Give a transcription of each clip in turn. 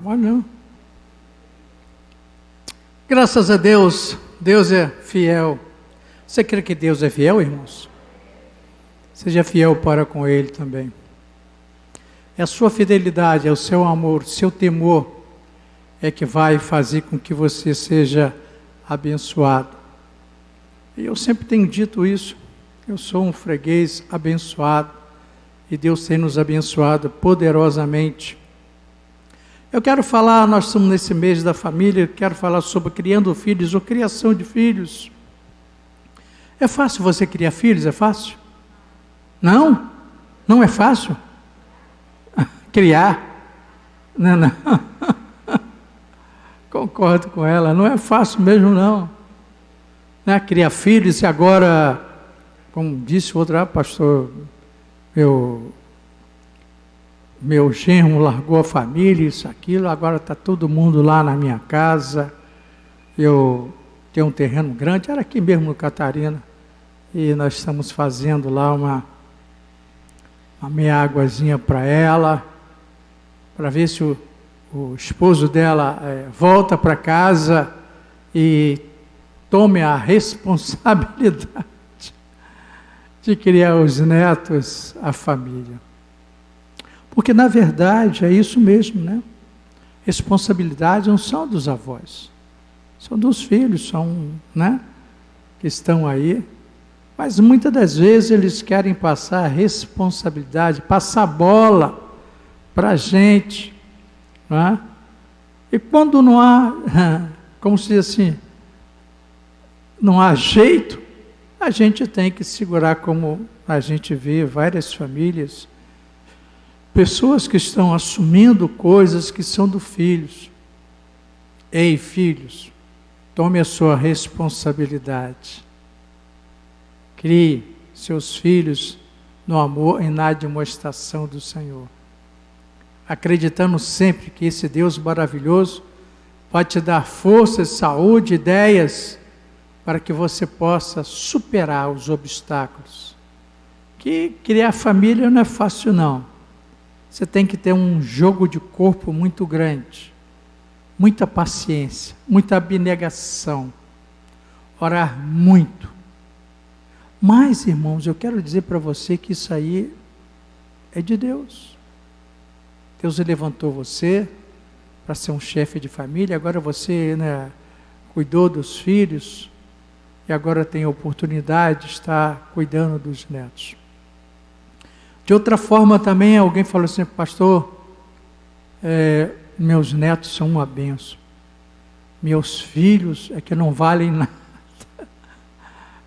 Mas não. Graças a Deus, Deus é fiel. Você crê que Deus é fiel, irmãos? Seja fiel para com Ele também. É a sua fidelidade, é o seu amor, o seu temor é que vai fazer com que você seja abençoado. E eu sempre tenho dito isso. Eu sou um freguês abençoado e Deus tem nos abençoado poderosamente. Eu quero falar, nós estamos nesse mês da família, quero falar sobre criando filhos ou criação de filhos. É fácil você criar filhos? É fácil? Não? Não é fácil? Criar? Não, não. Concordo com ela, não é fácil mesmo não. Né? Criar filhos e agora, como disse o outro, pastor, meu genro largou a família, isso, aquilo, agora está todo mundo lá na minha casa. Eu tenho um terreno grande, era aqui mesmo no Catarina, e nós estamos fazendo lá uma meia águazinha para ela, para ver se o esposo dela volta para casa e tome a responsabilidade de criar os netos, a família. Porque, na verdade, é isso mesmo, né? Responsabilidade não são dos avós, são dos filhos, são, né? Que estão aí. Mas, muitas das vezes, eles querem passar a responsabilidade, passar a bola para a gente, não é? E quando não há, como se diz assim, não há jeito, a gente tem que segurar, como a gente vê várias famílias, pessoas que estão assumindo coisas que são dos filhos. Ei, filhos, tome a sua responsabilidade. Crie seus filhos no amor e na demonstração do Senhor. Acreditando sempre que esse Deus maravilhoso vai te dar força, saúde, ideias, para que você possa superar os obstáculos. Que criar família não é fácil não. Você tem que ter um jogo de corpo muito grande, muita paciência, muita abnegação, orar muito. Mas, irmãos, eu quero dizer para você que isso aí é de Deus. Deus levantou você para ser um chefe de família, agora você, né, cuidou dos filhos e agora tem a oportunidade de estar cuidando dos netos. De outra forma também, alguém falou assim, pastor, meus netos são uma bênção, meus filhos é que não valem nada.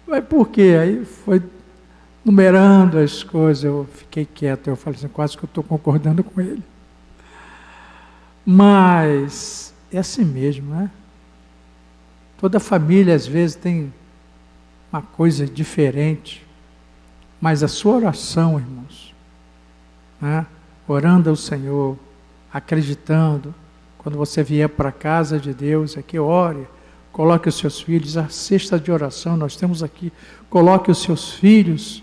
Mas por quê? Aí foi numerando as coisas, eu fiquei quieto, eu falei assim, quase que eu estou concordando com ele. Mas é assim mesmo, né? Toda família às vezes tem uma coisa diferente, mas a sua oração, irmãos, né? Orando ao Senhor, acreditando, quando você vier para a casa de Deus, aqui ore, coloque os seus filhos, a cesta de oração, nós temos aqui, coloque os seus filhos,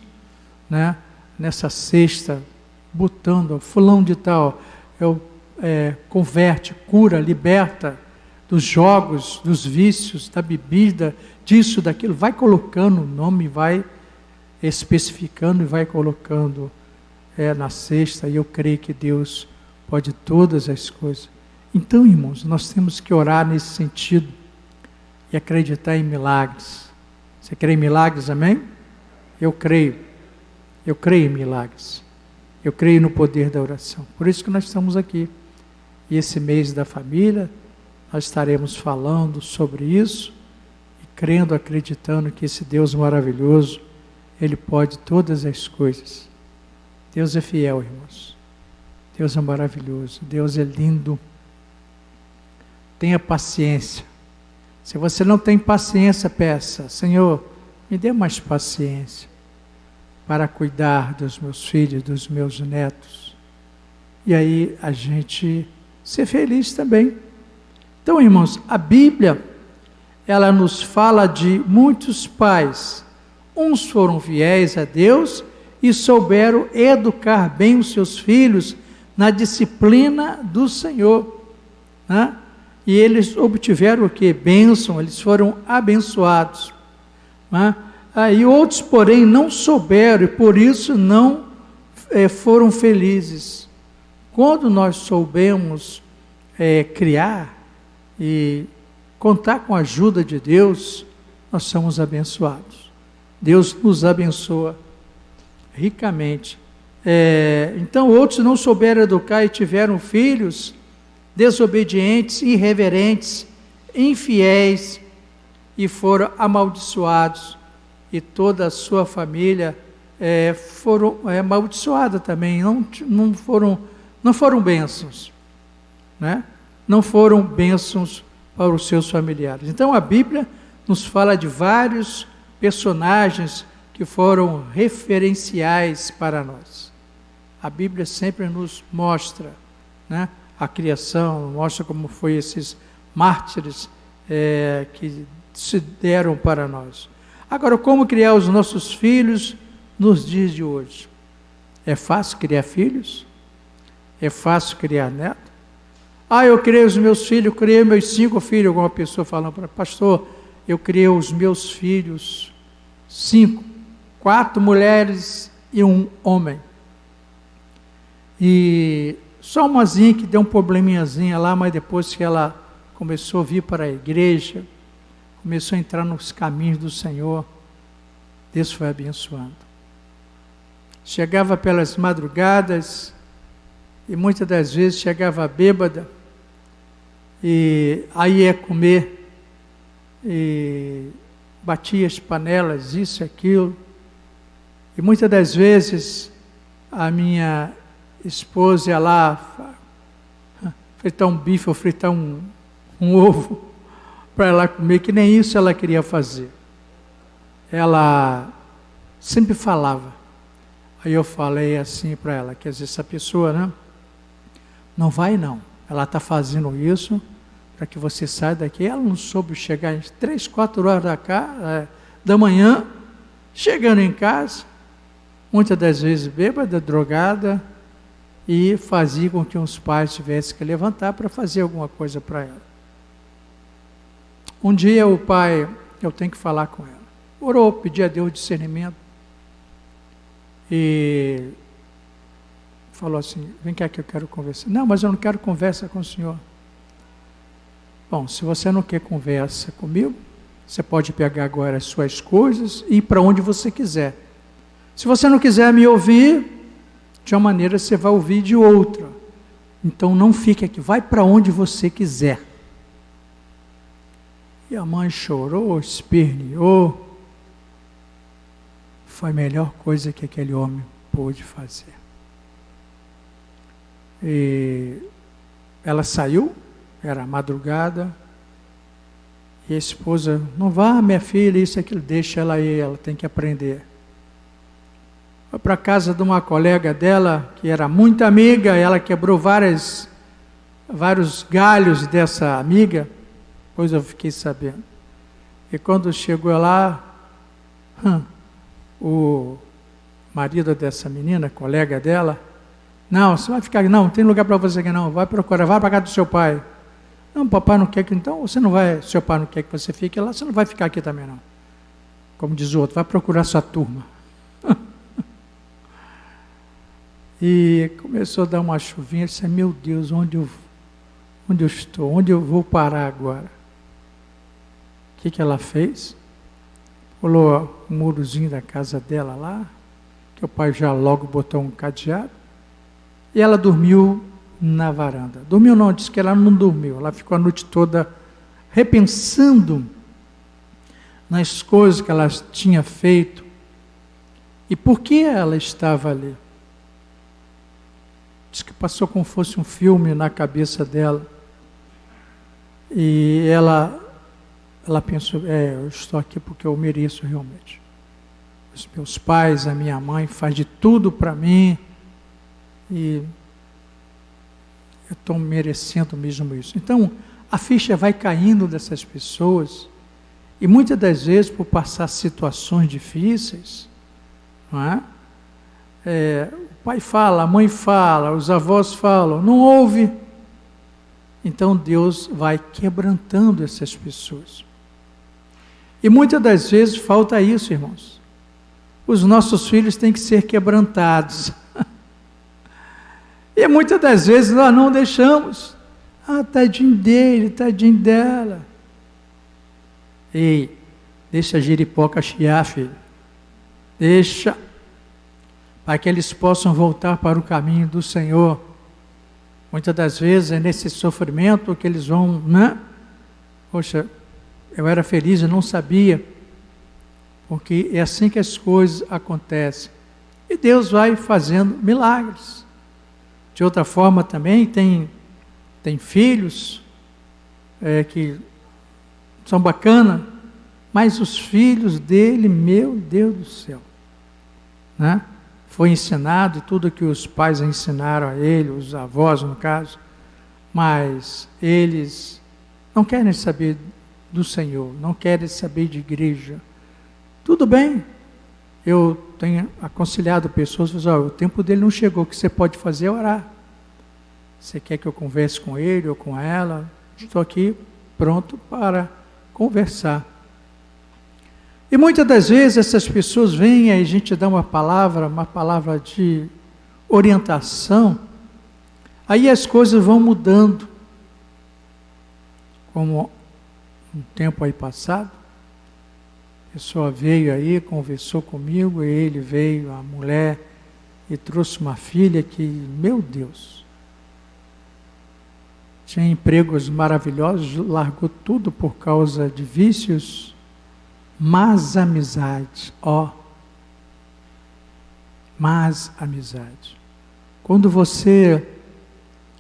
né, nessa cesta, botando, fulano de tal, converte, cura, liberta dos jogos, dos vícios, da bebida, disso, daquilo, vai colocando o nome, vai especificando e vai colocando na cesta, e eu creio que Deus pode todas as coisas. Então, irmãos, nós temos que orar nesse sentido e acreditar em milagres. Você crê em milagres, amém? Eu creio em milagres, eu creio no poder da oração, por isso que nós estamos aqui, e esse mês da família, nós estaremos falando sobre isso, e crendo, acreditando que esse Deus maravilhoso, Ele pode todas as coisas. Deus é fiel, irmãos, Deus é maravilhoso, Deus é lindo. Tenha paciência. Se você não tem paciência, peça, Senhor, me dê mais paciência para cuidar dos meus filhos, dos meus netos. E aí a gente ser feliz também. Então, irmãos, a Bíblia, ela nos fala de muitos pais. Uns foram fiéis a Deus e souberam educar bem os seus filhos na disciplina do Senhor. né? E eles obtiveram o que? Bênção, eles foram abençoados, né? E outros, porém, não souberam e por isso não foram felizes. Quando nós soubemos criar e contar com a ajuda de Deus, nós somos abençoados. Deus nos abençoa ricamente. Então, outros não souberam educar e tiveram filhos desobedientes, irreverentes, infiéis, e foram amaldiçoados. E toda a sua família foram amaldiçoada também, não foram bênçãos, né? Não foram bênçãos para os seus familiares. Então a Bíblia nos fala de vários personagens que foram referenciais para nós. A Bíblia sempre nos mostra, né, a criação, mostra como foi esses mártires que se deram para nós. Agora, como criar os nossos filhos nos dias de hoje? É fácil criar filhos? É fácil criar netos? Eu criei os meus filhos, criei meus 5 filhos. Alguma pessoa falando para pastor, eu criei os meus filhos 5, 4 mulheres e 1 homem. E só umazinha que deu um probleminhazinha lá, mas depois que ela começou a vir para a igreja, começou a entrar nos caminhos do Senhor, Deus foi abençoando. Chegava pelas madrugadas, e muitas das vezes chegava bêbada, e aí ia comer, e batia as panelas, isso e aquilo, e muitas das vezes a minha esposa ia lá fritar um bife ou fritar um ovo para ela comer, que nem isso ela queria fazer. Ela sempre falava. Aí eu falei assim para ela, quer dizer, essa pessoa, né? Não vai não, ela está fazendo isso para que você saia daqui. Ela não soube chegar às 3, 4 horas da manhã, chegando em casa, muitas das vezes bêbada, drogada, e fazia com que os pais tivessem que levantar para fazer alguma coisa para ela. Um dia o pai, eu tenho que falar com ela, orou, pediu a Deus discernimento, e falou assim, vem cá que eu quero conversar. Não, mas eu não quero conversa com o senhor. Bom, se você não quer conversa comigo, você pode pegar agora as suas coisas e ir para onde você quiser. Se você não quiser me ouvir, de uma maneira você vai ouvir de outra. Então não fique aqui, vai para onde você quiser. E a mãe chorou, esperneou. Foi a melhor coisa que aquele homem pôde fazer. E ela saiu, era madrugada, e a esposa, não vá minha filha, isso e aquilo, deixa ela aí, ela tem que aprender. Foi para a casa de uma colega dela, que era muito amiga, ela quebrou vários galhos dessa amiga, depois eu fiquei sabendo. E quando chegou lá, o marido dessa menina, colega dela, não, você vai ficar aqui, não tem lugar para você aqui não, vai procurar, vai para casa do seu pai. Não, papai não quer que, então você não vai, seu pai não quer que você fique lá, você não vai ficar aqui também não. Como diz o outro, vai procurar sua turma. E começou a dar uma chuvinha, eu disse, meu Deus, onde eu estou, onde eu vou parar agora? O que ela fez? Pulou o murozinho da casa dela lá, que o pai já logo botou um cadeado, e ela dormiu na varanda. Dormiu não, disse que ela não dormiu, ela ficou a noite toda repensando nas coisas que ela tinha feito, e por que ela estava ali. Diz que passou como fosse um filme na cabeça dela, e ela pensou, eu estou aqui porque eu mereço realmente. Os meus pais, a minha mãe, faz de tudo para mim, e eu estou merecendo mesmo isso. Então, a ficha vai caindo dessas pessoas, e muitas das vezes, por passar situações difíceis, não é? O pai fala, a mãe fala, os avós falam, não ouve, Então Deus vai quebrantando essas pessoas. E muitas das vezes falta isso, irmãos. Os nossos filhos têm que ser quebrantados. E muitas das vezes nós não deixamos. Tadinho dele, tadinho dela. Ei, deixa a giripoca chiar, filho. Deixa, para que eles possam voltar para o caminho do Senhor. Muitas das vezes é nesse sofrimento que eles vão, né? Poxa, eu era feliz e não sabia. Porque é assim que as coisas acontecem. E Deus vai fazendo milagres. De outra forma também tem filhos que são bacanas, mas os filhos dele, meu Deus do céu, né? Foi ensinado tudo que os pais ensinaram a ele, os avós no caso, mas eles não querem saber do Senhor, não querem saber de igreja. Tudo bem, eu tenho aconselhado pessoas, o tempo dele não chegou, o que você pode fazer é orar. Você quer que eu converse com ele ou com ela? Estou aqui pronto para conversar. E muitas das vezes essas pessoas vêm e a gente dá uma palavra de orientação, aí as coisas vão mudando. Como um tempo aí passado, a pessoa veio aí, conversou comigo, e ele veio, a mulher, e trouxe uma filha que, meu Deus, tinha empregos maravilhosos, largou tudo por causa de vícios, mas amizade, mas amizade. Quando você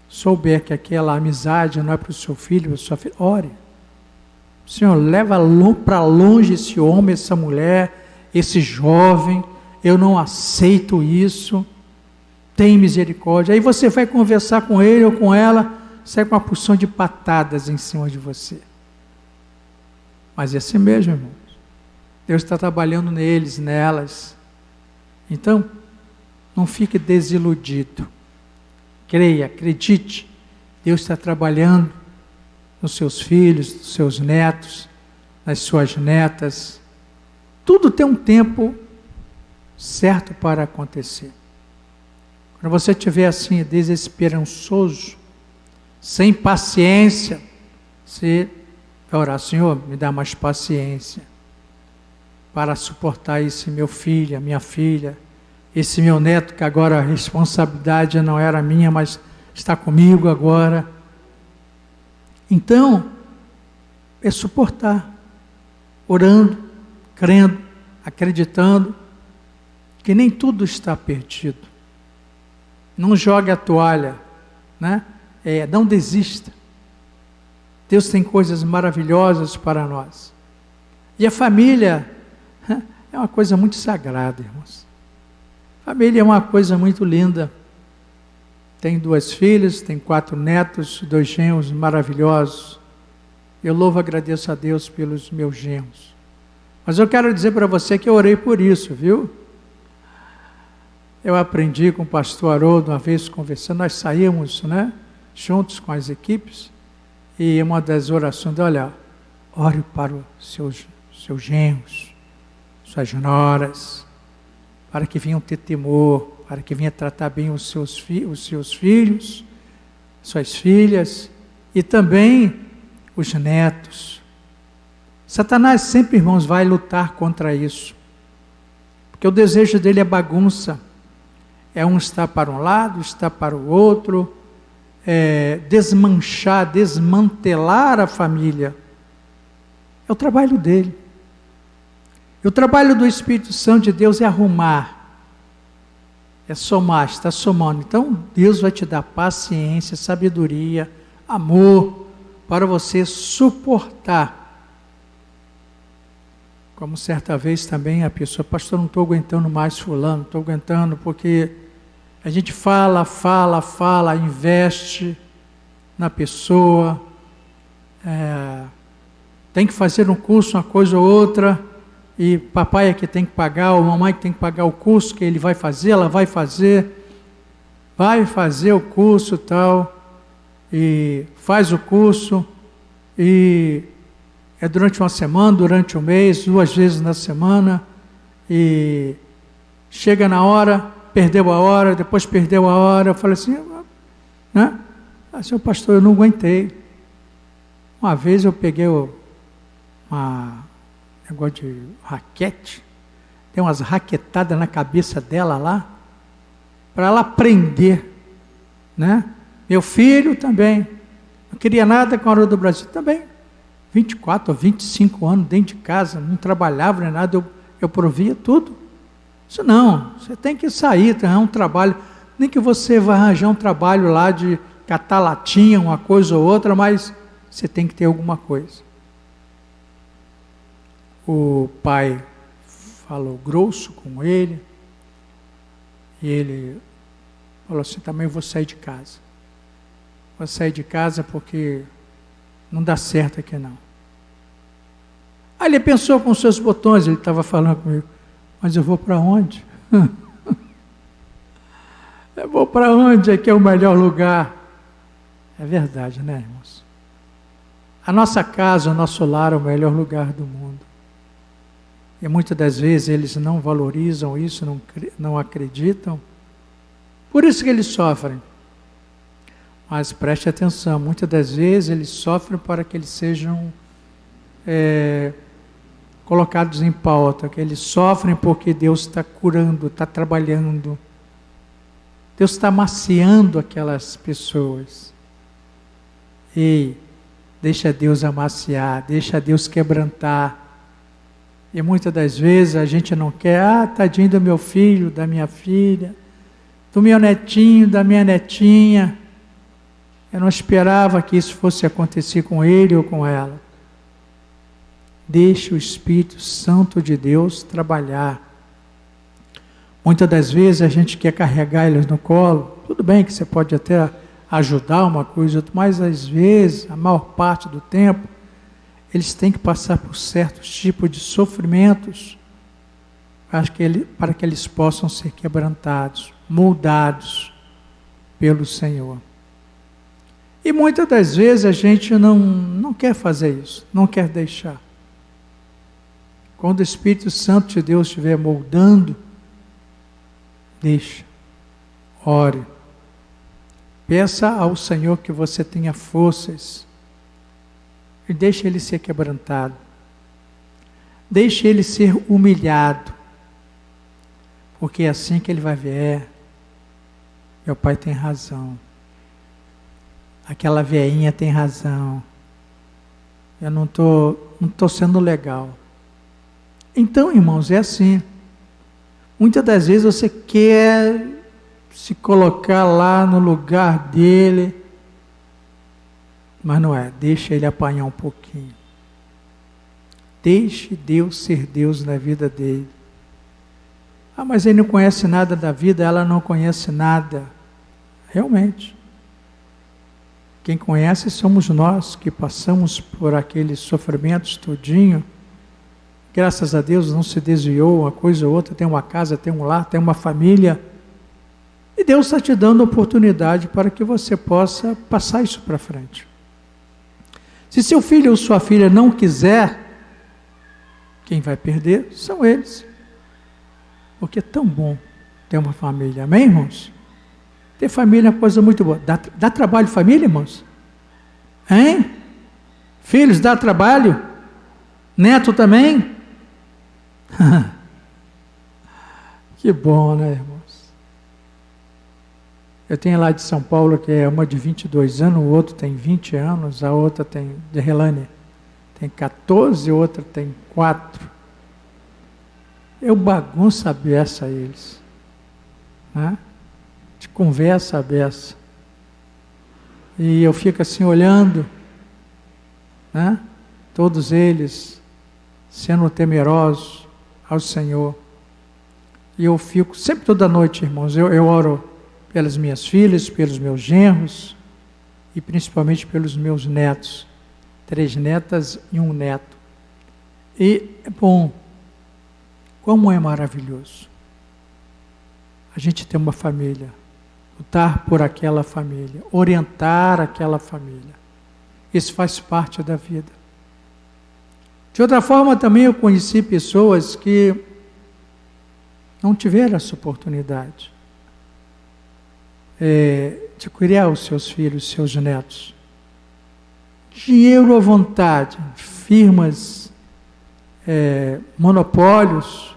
souber que aquela amizade não é para o seu filho, para a sua filha, ore. Senhor, leva para longe esse homem, essa mulher, esse jovem, eu não aceito isso, tem misericórdia. Aí você vai conversar com ele ou com ela, sai com uma porção de patadas em cima de você. Mas é assim mesmo, irmãos. Deus está trabalhando neles, nelas. Então, não fique desiludido. Creia, acredite. Deus está trabalhando nos seus filhos, nos seus netos, nas suas netas. Tudo tem um tempo certo para acontecer. Quando você estiver assim, desesperançoso, sem paciência, você vai orar: Senhor, me dá mais paciência para suportar esse meu filho, a minha filha, esse meu neto, que agora a responsabilidade não era minha, mas está comigo agora. Então, é suportar, orando, crendo, acreditando que nem tudo está perdido. Não jogue a toalha, né? Não desista. Deus tem coisas maravilhosas para nós. E a família é uma coisa muito sagrada, irmãos. Família é uma coisa muito linda. Tem 2 filhas, tem 4 netos, 2 genros maravilhosos. Eu louvo e agradeço a Deus pelos meus genros. Mas eu quero dizer para você que eu orei por isso, viu? Eu aprendi com o pastor Haroldo, uma vez conversando, nós saímos, né, juntos com as equipes, e uma das orações, olha, ore para os seus genros, suas noras, para que venham ter temor, para que venham tratar bem os seus filhos, suas filhas, e também os netos. Satanás sempre, irmãos, vai lutar contra isso, porque o desejo dele é bagunça, é um estar para um lado, estar para o outro, desmanchar, desmantelar a família. É o trabalho dele. E o trabalho do Espírito Santo de Deus é arrumar, é somar, está somando. Então Deus vai te dar paciência, sabedoria, amor, para você suportar. Como certa vez também a pessoa: pastor, não estou aguentando mais fulano, estou aguentando porque a gente fala, investe na pessoa, tem que fazer um curso, uma coisa ou outra, e papai é que tem que pagar, ou mamãe que tem que pagar o curso que ele vai fazer, ela vai fazer o curso e tal, e faz o curso, e é durante uma semana, durante um mês, 2 vezes na semana, e chega na hora, perdeu a hora, depois perdeu a hora. Eu falei assim, né? Assim, pastor, eu não aguentei. Uma vez eu peguei negócio de raquete, dei umas raquetadas na cabeça dela lá, para ela aprender, né? Meu filho também, não queria nada com a Hora do Brasil, também, 24 ou 25 anos dentro de casa, não trabalhava nem nada, eu provia tudo. Isso não, você tem que sair, arranjar um trabalho, nem que você vá arranjar um trabalho lá de catar latinha, uma coisa ou outra, mas você tem que ter alguma coisa. O pai falou grosso com ele, e ele falou assim, também vou sair de casa. Vou sair de casa porque não dá certo aqui não. Aí ele pensou com seus botões, ele estava falando comigo, mas eu vou para onde? Eu vou para onde? Aqui é o melhor lugar. É verdade, né, irmãos? A nossa casa, o nosso lar é o melhor lugar do mundo. E muitas das vezes eles não valorizam isso, não acreditam. Por isso que eles sofrem. Mas preste atenção, muitas das vezes eles sofrem para que eles sejam colocados em pauta, que eles sofrem porque Deus está curando, está trabalhando. Deus está amaciando aquelas pessoas. E deixa Deus amaciar, deixa Deus quebrantar. E muitas das vezes a gente não quer, tadinho do meu filho, da minha filha, do meu netinho, da minha netinha. Eu não esperava que isso fosse acontecer com ele ou com ela. Deixe o Espírito Santo de Deus trabalhar. Muitas das vezes a gente quer carregar eles no colo. Tudo bem que você pode até ajudar uma coisa ou outra, mas às vezes, a maior parte do tempo, eles têm que passar por certos tipos de sofrimentos para que eles possam ser quebrantados, moldados pelo Senhor. E muitas das vezes a gente não quer fazer isso, não quer deixar. Quando o Espírito Santo de Deus estiver moldando, deixa, ore, peça ao Senhor que você tenha forças e deixe Ele ser quebrantado, deixe Ele ser humilhado, porque é assim que Ele vai ver, meu pai tem razão, aquela veinha tem razão, eu não estou sendo legal. Então, irmãos, é assim. Muitas das vezes você quer se colocar lá no lugar dele, mas não é. Deixa ele apanhar um pouquinho. Deixe Deus ser Deus na vida dele. Mas ele não conhece nada da vida, ela não conhece nada. Realmente. Quem conhece somos nós, que passamos por aqueles sofrimentos todinho. Graças a Deus não se desviou uma coisa ou outra, tem uma casa, tem um lar, tem uma família. E Deus está te dando oportunidade para que você possa passar isso para frente. Se seu filho ou sua filha não quiser, quem vai perder são eles. Porque é tão bom ter uma família, amém, irmãos? Ter família é uma coisa muito boa. Dá trabalho família, irmãos? Hein? Filhos, dá trabalho? Neto também? Que bom, né, irmãos? Eu tenho lá de São Paulo, que é uma de 22 anos, o outro tem 20 anos, a outra tem, de Relânia, tem 14, a outra tem 4. Eu bagunço a beça a eles. Né? De conversa a beça. E eu fico assim olhando, né? Todos eles sendo temerosos ao Senhor. E eu fico, sempre toda noite, irmãos, eu oro pelas minhas filhas, pelos meus genros e principalmente pelos meus netos. 3 netas e 1 neto. E é bom, como é maravilhoso a gente ter uma família lutar por aquela família, orientar aquela família. Isso faz parte da vida. De outra forma, também eu conheci pessoas que não tiveram essa oportunidade de criar os seus filhos, seus netos. Dinheiro à vontade, firmas, monopólios,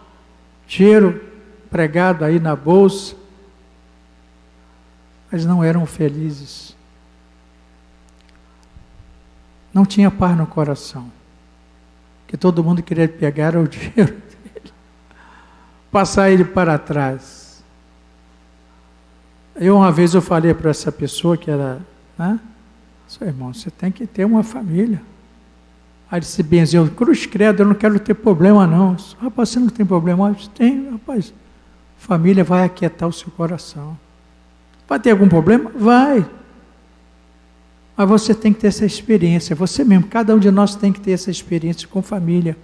dinheiro pregado aí na bolsa, mas não eram felizes. Não tinha paz no coração. Que todo mundo queria pegar o dinheiro dele, passar ele para trás. Uma vez eu falei para essa pessoa que era, seu irmão, você tem que ter uma família. Aí ele se benzeu, cruz credo, eu não quero ter problema não. Rapaz, você não tem problema? Eu disse, tem, rapaz. Família vai aquietar o seu coração. Vai ter algum problema? Vai. Mas você tem que ter essa experiência, você mesmo, cada um de nós tem que ter essa experiência com família,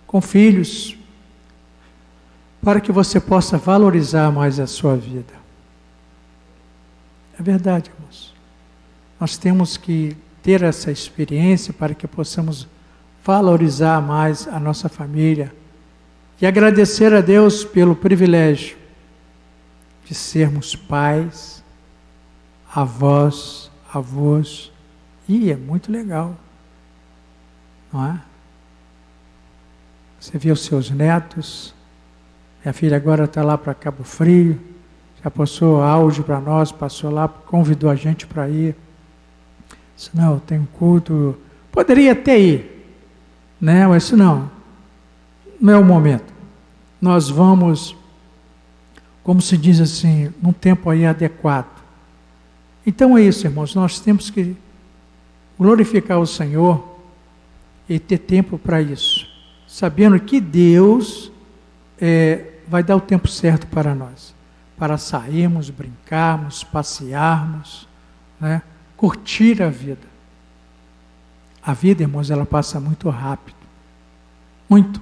com filhos, para que você possa valorizar mais a sua vida. É verdade, irmãos. Nós temos que ter essa experiência para que possamos valorizar mais a nossa família e agradecer a Deus pelo privilégio de sermos pais, avós, e é muito legal, não é? Você vê os seus netos, minha filha agora está lá para Cabo Frio, já passou áudio para nós, passou lá, convidou a gente para ir. Disse, não, tem um culto, poderia até ir, né? Mas isso não é o momento. Nós vamos, como se diz assim, num tempo aí adequado. Então é isso, irmãos, nós temos que glorificar o Senhor e ter tempo para isso, sabendo que Deus vai dar o tempo certo para nós, para sairmos, brincarmos, passearmos, né? Curtir a vida. A vida, irmãos, ela passa muito rápido, muito.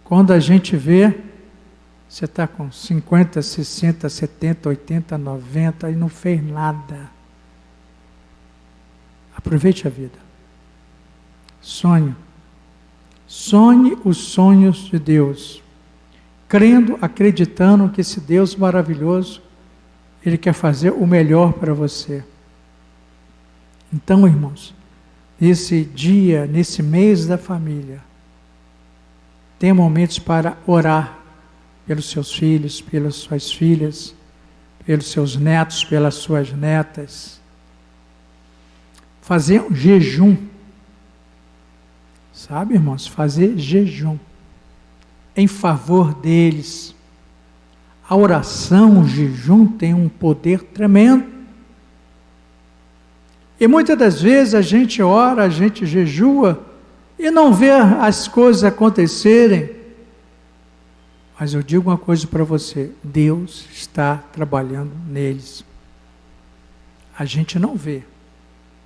Quando a gente vê, você está com 50, 60, 70, 80, 90 e não fez nada. Aproveite a vida. Sonhe os sonhos de Deus, crendo, acreditando que esse Deus maravilhoso, Ele quer fazer o melhor para você. Então, irmãos, nesse dia, nesse mês da família, tem momentos para orar pelos seus filhos, pelas suas filhas, pelos seus netos, pelas suas netas. Fazer um jejum, sabe, irmãos? Fazer jejum em favor deles. A oração, o jejum tem um poder tremendo. E muitas das vezes a gente ora, a gente jejua e não vê as coisas acontecerem. Mas eu digo uma coisa para você, Deus está trabalhando neles. A gente não vê,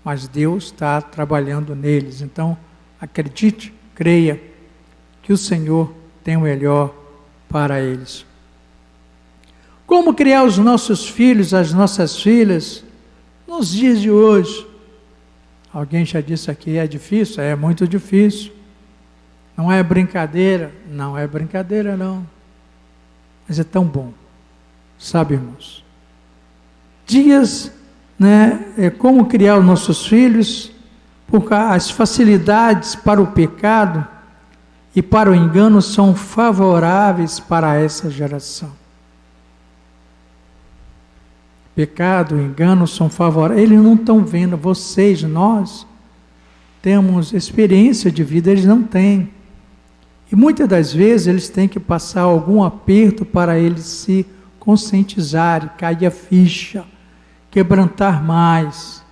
mas Deus está trabalhando neles. Então, acredite, creia que o Senhor tem o melhor para eles. Como criar os nossos filhos, as nossas filhas, nos dias de hoje? Alguém já disse aqui, é difícil? É muito difícil. Não é brincadeira? Não é brincadeira, não. Mas é tão bom. Sabe, irmãos? Dias, como criar os nossos filhos, porque as facilidades para o pecado e para o engano são favoráveis para essa geração. Pecado, engano são favoráveis. Eles não estão vendo, vocês, nós, temos experiência de vida, eles não têm. E muitas das vezes eles têm que passar algum aperto para eles se conscientizarem, cair a ficha, quebrantar mais.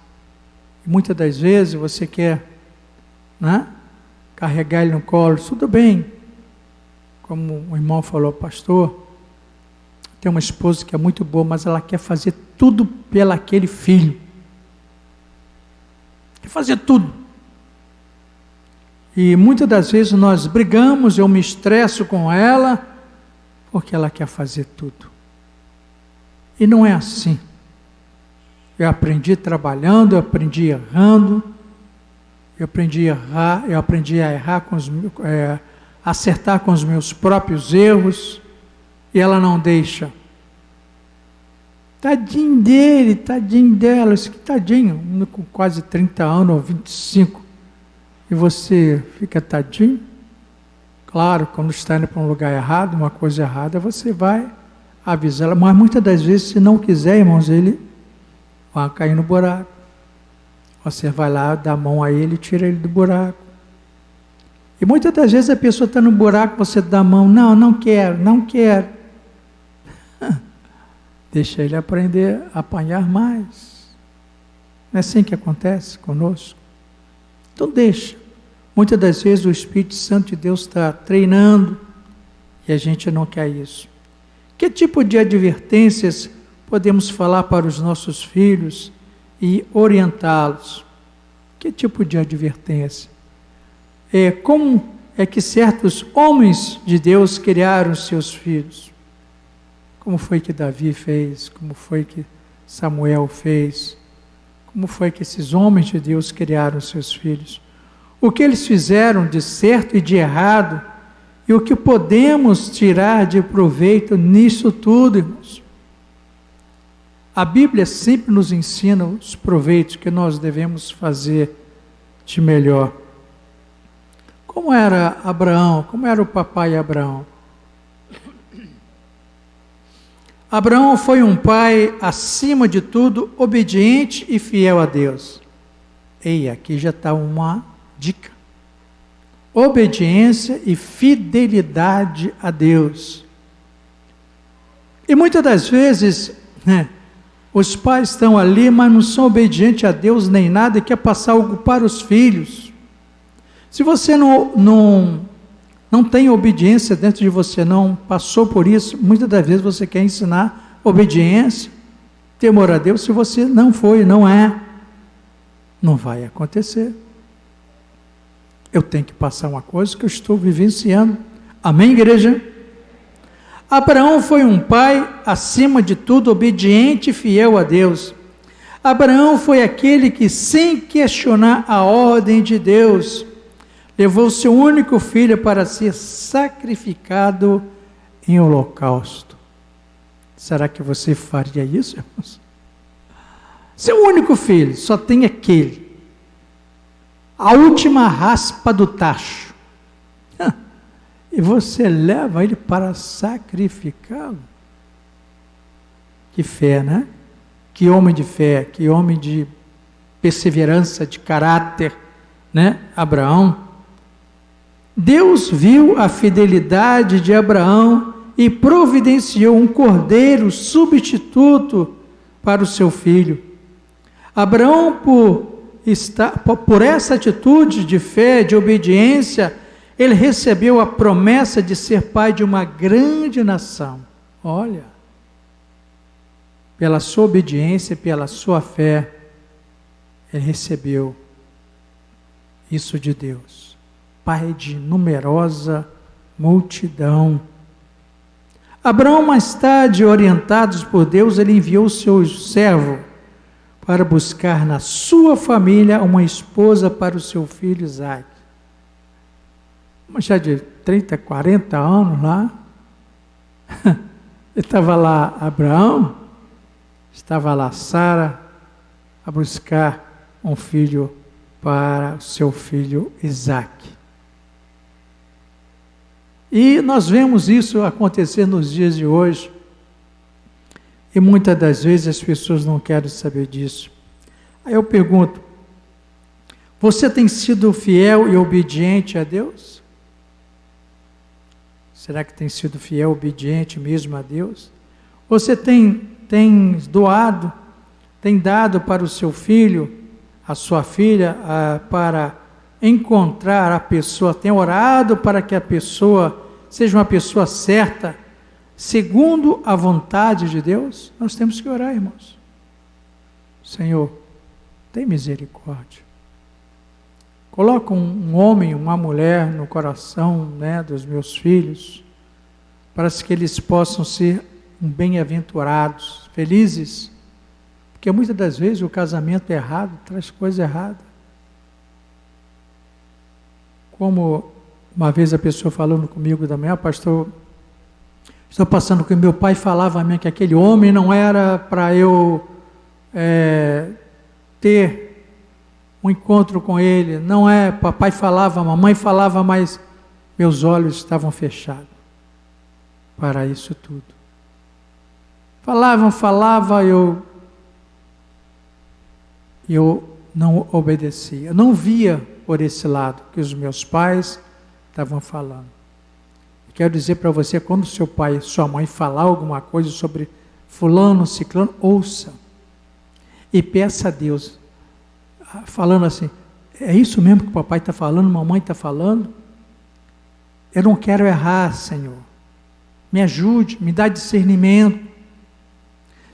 E muitas das vezes você quer carregar ele no colo, tudo bem. Como o irmão falou, pastor, tem uma esposa que é muito boa, mas ela quer fazer tudo pelaquele filho. Quer fazer tudo. E muitas das vezes nós brigamos, eu me estresso com ela, porque ela quer fazer tudo. E não é assim. Eu aprendi trabalhando, eu aprendi errando, eu aprendi a errar acertar com os meus próprios erros, e ela não deixa. Tadinho dele, tadinho dela, isso que tadinho, com quase 30 anos ou 25, e você fica tadinho? Claro, quando está indo para um lugar errado, uma coisa errada, você vai avisar ela, mas muitas das vezes, se não quiser, irmãos, ele vai cair no buraco. Você vai lá, dá a mão a ele e tira ele do buraco. E muitas das vezes a pessoa está no buraco, você dá a mão, não quero. Deixa ele aprender a apanhar mais. Não é assim que acontece conosco? Então deixa. Muitas das vezes o Espírito Santo de Deus está treinando e a gente não quer isso. Que tipo de advertências podemos falar para os nossos filhos e orientá-los? Que tipo de advertência? Como é que certos homens de Deus criaram seus filhos? Como foi que Davi fez? Como foi que Samuel fez? Como foi que esses homens de Deus criaram seus filhos? O que eles fizeram de certo e de errado? E o que podemos tirar de proveito nisso tudo, irmãos? A Bíblia sempre nos ensina os proveitos que nós devemos fazer de melhor. Como era Abraão? Como era o papai Abraão? Abraão foi um pai, acima de tudo, obediente e fiel a Deus. Ei, aqui já está uma dica. Obediência e fidelidade a Deus. E muitas das vezes, os pais estão ali, mas não são obedientes a Deus nem nada, e quer passar algo para os filhos. Se você não tem obediência dentro de você, não passou por isso, muitas das vezes você quer ensinar obediência, temor a Deus, se você não foi, não vai acontecer. Eu tenho que passar uma coisa que eu estou vivenciando. Amém, igreja? Abraão foi um pai, acima de tudo, obediente e fiel a Deus. Abraão foi aquele que, sem questionar a ordem de Deus, levou seu único filho para ser sacrificado em holocausto. Será que você faria isso, irmãos? Seu único filho, só tem aquele. A última raspa do tacho. E você leva ele para sacrificá-lo. Que fé, né? Que homem de fé, que homem de perseverança, de caráter, né? Abraão. Deus viu a fidelidade de Abraão e providenciou um cordeiro substituto para o seu filho. Abraão, por essa atitude de fé, de obediência, ele recebeu a promessa de ser pai de uma grande nação. Olha, pela sua obediência, pela sua fé, ele recebeu isso de Deus. Pai de numerosa multidão. Abraão, mais tarde, orientados por Deus, ele enviou seu servo para buscar na sua família uma esposa para o seu filho Isaque. Já de 30, 40 anos lá, ele estava lá Abraão, estava lá Sara, a buscar um filho para o seu filho Isaque. E nós vemos isso acontecer nos dias de hoje, e muitas das vezes as pessoas não querem saber disso. Aí eu pergunto, você tem sido fiel e obediente a Deus? Será que tem sido fiel e obediente mesmo a Deus? Você tem doado, tem dado para o seu filho, a sua filha, para encontrar a pessoa, tem orado para que a pessoa seja uma pessoa certa, segundo a vontade de Deus? Nós temos que orar, irmãos. Senhor, tem misericórdia. Coloca um homem, uma mulher no coração, dos meus filhos, para que eles possam ser bem-aventurados, felizes, porque Porque muitas das vezes o casamento errado traz coisa errada. Como uma vez a pessoa falando comigo da manhã, pastor, estou passando que meu pai falava a mim que aquele homem não era para eu ter um encontro com ele, não é, papai falava, mamãe falava, mas meus olhos estavam fechados para isso tudo. Falava, eu não obedecia, eu não via por esse lado que os meus pais estavam falando. Quero dizer para você, quando seu pai e sua mãe falar alguma coisa sobre fulano, ciclano, ouça e peça a Deus, falando assim, é isso mesmo que o papai está falando, mamãe está falando? Eu não quero errar, Senhor, me ajude, me dá discernimento.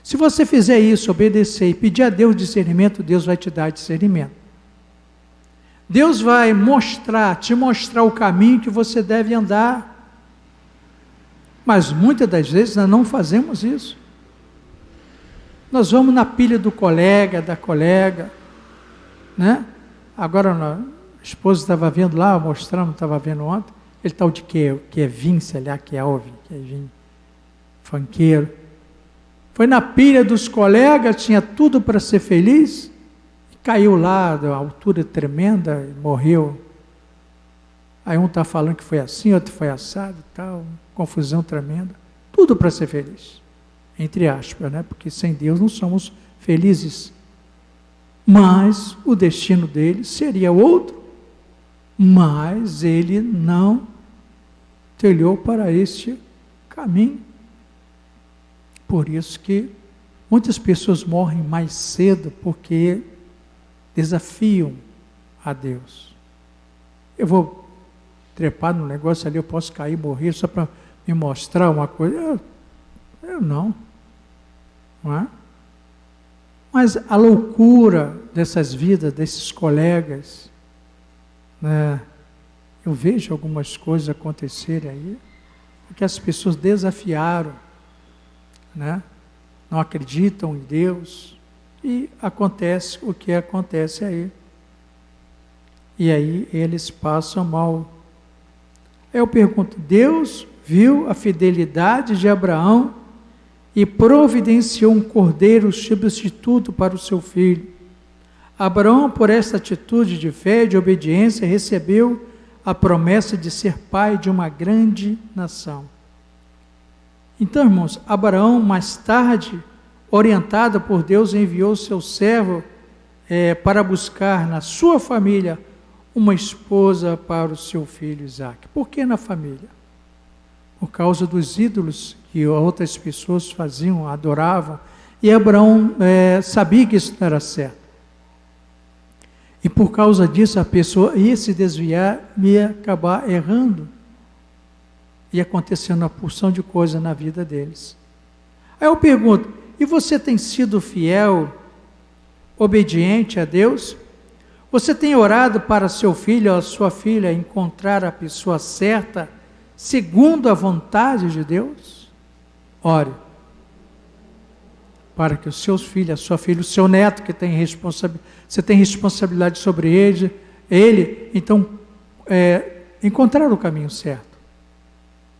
Se você fizer isso, obedecer e pedir a Deus discernimento, Deus vai te dar discernimento. Deus vai te mostrar o caminho que você deve andar. Mas muitas das vezes nós não fazemos isso. Nós vamos na pilha do colega, da colega, né? Agora a esposa estava vendo lá, mostrando, estava vendo ontem, ele tal de que é Vince, aliás, que é Alvin, que é Vince, funkeiro. Foi na pilha dos colegas, tinha tudo para ser feliz, e caiu lá, de uma altura tremenda, e morreu. Aí um está falando que foi assim, outro foi assado e tal, confusão tremenda. Tudo para ser feliz, entre aspas, né? Porque sem Deus não somos felizes. Mas o destino dele seria outro, mas ele não trilhou para este caminho. Por isso que muitas pessoas morrem mais cedo, porque desafiam a Deus. Eu vou trepar no negócio ali, eu posso cair, morrer, só para me mostrar uma coisa. Eu não é? Mas a loucura dessas vidas, desses colegas, né? Eu vejo algumas coisas acontecerem aí, porque as pessoas desafiaram, né? Não acreditam em Deus, e acontece o que acontece aí. E aí eles passam mal. Eu pergunto, Deus viu a fidelidade de Abraão e providenciou um cordeiro substituto para o seu filho. Abraão, por esta atitude de fé e de obediência, recebeu a promessa de ser pai de uma grande nação. Então, irmãos, Abraão, mais tarde, orientado por Deus, enviou seu servo para buscar na sua família uma esposa para o seu filho Isaque. Por que na família? Por causa dos ídolos que outras pessoas faziam, adoravam, e Abraão sabia que isso não era certo. E por causa disso a pessoa ia se desviar e ia acabar errando. E acontecendo uma porção de coisas na vida deles. Aí eu pergunto, e você tem sido fiel, obediente a Deus? Você tem orado para seu filho ou a sua filha encontrar a pessoa certa, segundo a vontade de Deus? Ore. Para que os seus filhos, a sua filha, o seu neto, que tem você tem responsabilidade sobre ele, então, encontrar o caminho certo.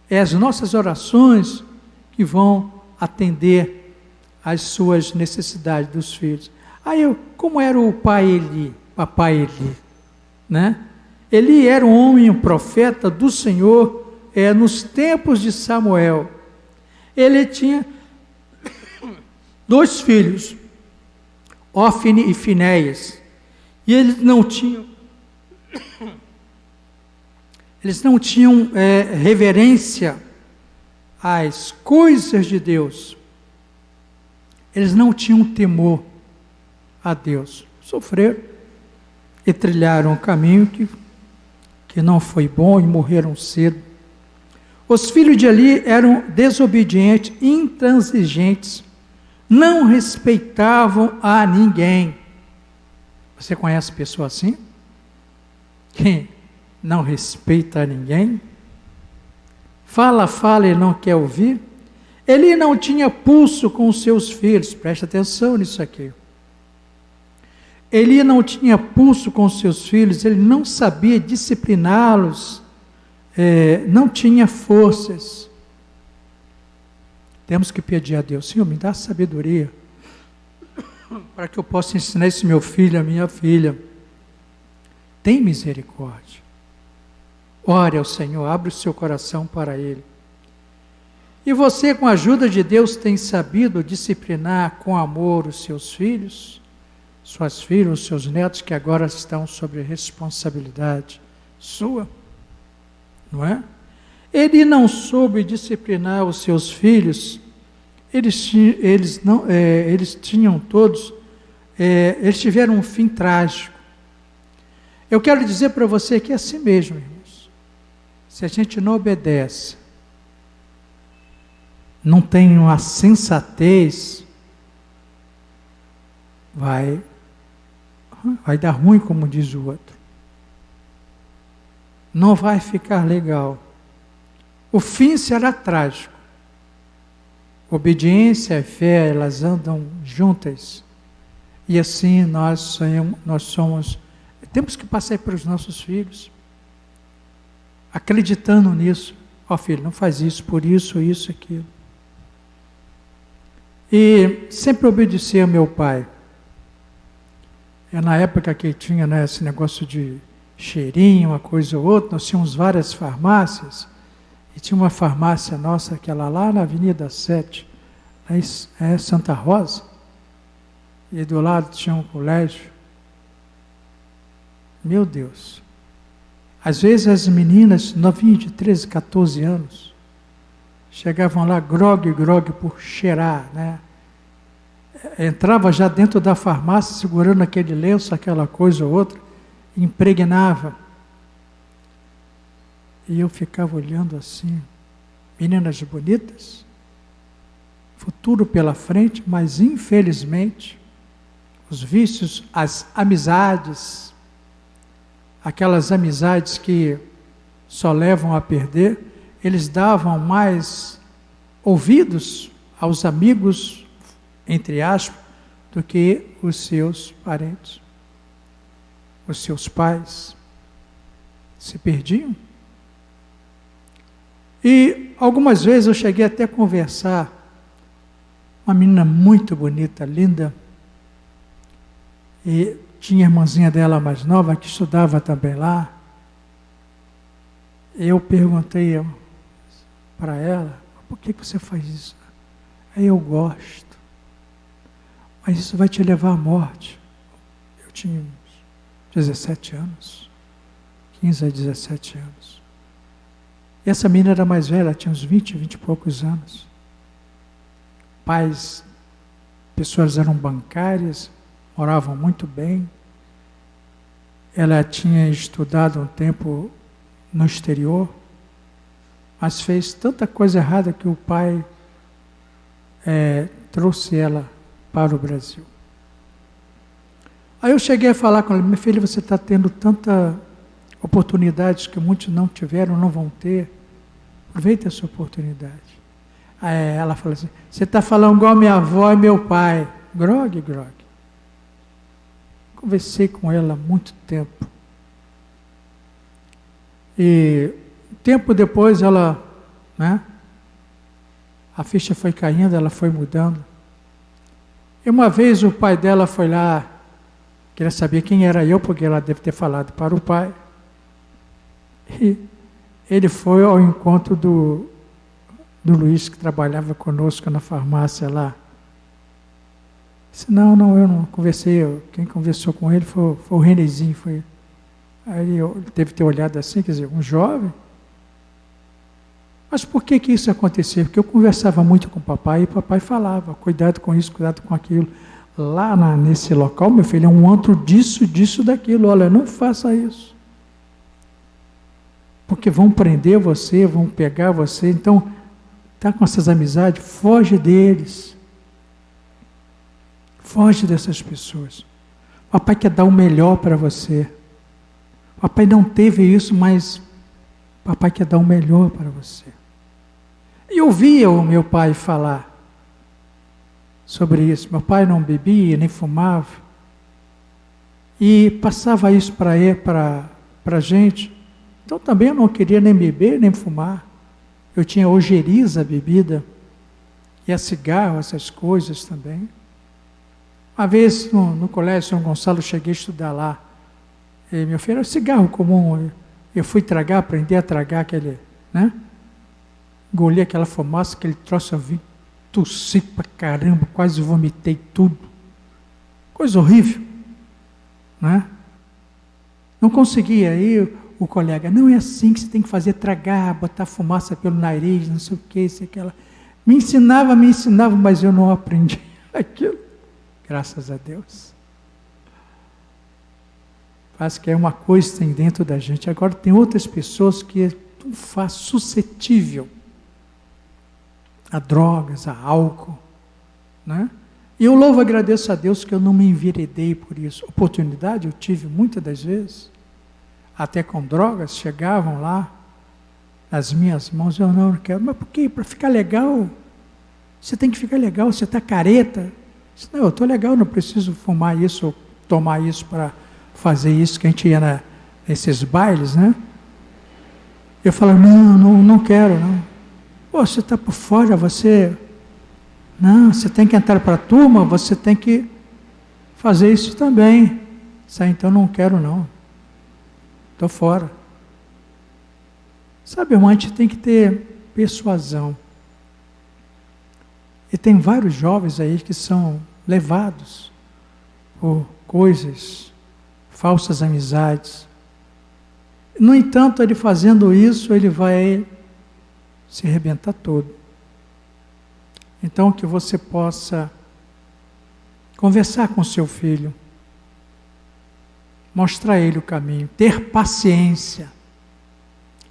É as nossas orações que vão atender às suas necessidades dos filhos. Aí, como era o papai Eli, né? Eli era um homem, um profeta do Senhor, nos tempos de Samuel. Ele tinha 2 filhos, Ofni e Finéias, e eles não tinham reverência às coisas de Deus, eles não tinham temor a Deus, sofreram e trilharam um caminho que não foi bom e morreram cedo. Os filhos de Eli eram desobedientes, intransigentes, não respeitavam a ninguém. Você conhece pessoa assim? Quem não respeita a ninguém? Fala e não quer ouvir? Ele não tinha pulso com os seus filhos, preste atenção nisso aqui. Eli não tinha pulso com seus filhos, ele não sabia discipliná-los, não tinha forças. Temos que pedir a Deus: Senhor, me dá sabedoria, para que eu possa ensinar esse meu filho, a minha filha. Tem misericórdia. Ore ao Senhor, abre o seu coração para Ele. E você, com a ajuda de Deus, tem sabido disciplinar com amor os seus filhos, suas filhas, os seus netos, que agora estão sob responsabilidade sua, não é? Ele não soube disciplinar os seus filhos. Eles tinham todos, eles tiveram um fim trágico. Eu quero dizer para você que é assim mesmo, irmãos. Se a gente não obedece, não tem uma sensatez, vai dar ruim, como diz o outro. Não vai ficar legal. O fim será trágico. Obediência e fé, elas andam juntas. E assim nós somos, temos que passar para os nossos filhos, acreditando nisso. Ó, filho, não faz isso, por isso, isso, aquilo. E sempre obedeci ao meu pai. Na época que tinha, né, esse negócio de cheirinho, uma coisa ou outra, nós tínhamos várias farmácias. E tinha uma farmácia nossa, aquela lá na Avenida 7, Santa Rosa, e do lado tinha um colégio. Meu Deus! Às vezes as meninas, novinhas de 13, 14 anos, chegavam lá grogue por cheirar, né? Entrava já dentro da farmácia, segurando aquele lenço, aquela coisa ou outra, impregnava. E eu ficava olhando assim, meninas bonitas, futuro pela frente, mas infelizmente, os vícios, as amizades, aquelas amizades que só levam a perder, eles davam mais ouvidos aos amigos, entre aspas, do que os seus parentes, os seus pais. Se perdiam. E algumas vezes eu cheguei até a conversar, uma menina muito bonita, linda, e tinha a irmãzinha dela mais nova, que estudava também lá. Eu perguntei para ela: por que você faz isso? Aí: eu gosto, mas isso vai te levar à morte. Eu tinha uns 17 anos, 15 a 17 anos. E essa menina era mais velha, ela tinha uns 20 e poucos anos. Pais, pessoas eram bancárias, moravam muito bem. Ela tinha estudado um tempo no exterior, mas fez tanta coisa errada que o pai trouxe ela para o Brasil. Aí eu cheguei a falar com ela: minha filha, você está tendo tanta oportunidades que muitos não tiveram, não vão ter. Aproveita essa oportunidade. Aí ela falou assim: você está falando igual minha avó e meu pai. Grogue. Conversei com ela há muito tempo. E tempo depois ela, né, a ficha foi caindo, ela foi mudando. E uma vez o pai dela foi lá, queria saber quem era eu, porque ela deve ter falado para o pai. E ele foi ao encontro do Luiz, que trabalhava conosco na farmácia lá. Disse: não, eu não conversei. Quem conversou com ele foi o Renezinho. Aí ele deve ter olhado assim, quer dizer, um jovem. Mas por que isso aconteceu? Porque eu conversava muito com o papai, e o papai falava: cuidado com isso, cuidado com aquilo. Lá nesse local, meu filho, é um antro disso, daquilo. Olha, não faça isso. Porque vão prender você, vão pegar você. Então, está com essas amizades, foge deles. Foge dessas pessoas. O papai quer dar o melhor para você. O papai não teve isso, mas o papai quer dar o melhor para você. E eu ouvia o meu pai falar sobre isso. Meu pai não bebia, nem fumava. e passava isso para a gente. Então também eu não queria nem beber, nem fumar. Eu tinha ojeriza a bebida, e a cigarro, essas coisas também. Uma vez no colégio São Gonçalo, eu cheguei a estudar lá. E meu filho era cigarro comum. Eu fui tragar, aprendi a tragar aquele, né? Engoli aquela fumaça, aquele troço, eu vim, tossi pra caramba, quase vomitei tudo. Coisa horrível, né? Não conseguia. Aí o colega, não é assim que você tem que fazer, tragar, botar fumaça pelo nariz, não sei o que, isso e aquela. Me ensinava, mas eu não aprendi aquilo. Graças a Deus. Parece que é uma coisa que tem dentro da gente. Agora tem outras pessoas que é tão fácil, suscetível a drogas, a álcool, né? E eu louvo e agradeço a Deus que eu não me enveredei por isso. Oportunidade eu tive muitas das vezes, até com drogas, chegavam lá nas minhas mãos, eu não quero. Mas por quê? Para ficar legal? Você tem que ficar legal, você está careta. Não, eu estou legal, não preciso fumar isso ou tomar isso para fazer isso, que a gente ia nesses bailes, né? Eu falo, não quero, não. Pô, você está por fora, você tem que entrar para a turma, você tem que fazer isso também. Então não quero não. Estou fora. Sabe, irmão, a gente tem que ter persuasão. E tem vários jovens aí que são levados por coisas, falsas amizades. No entanto, ele fazendo isso, ele vai se arrebentar todo. Então, que você possa conversar com seu filho, mostrar a ele o caminho, ter paciência.